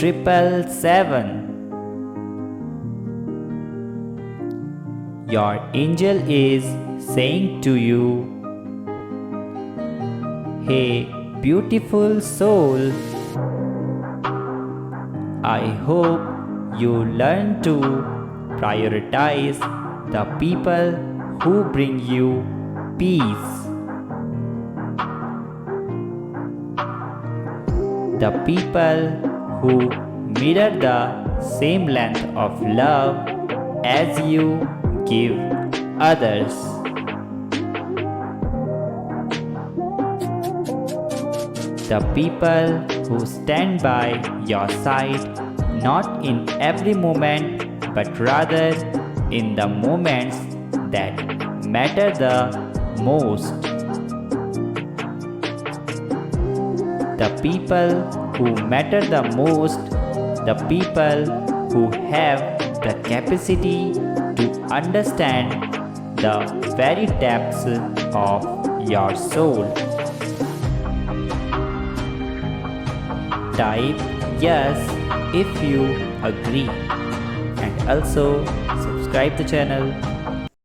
777. Your angel is saying to you, "Hey, beautiful soul, I hope you learn to prioritize the people who bring you peace. The people who mirror the same length of love as you give others. The people who stand by your side not in every moment but rather in the moments that matter the most. The people who matter the most, the people who have the capacity to understand the very depths of your soul." Type yes if you agree, and also subscribe the channel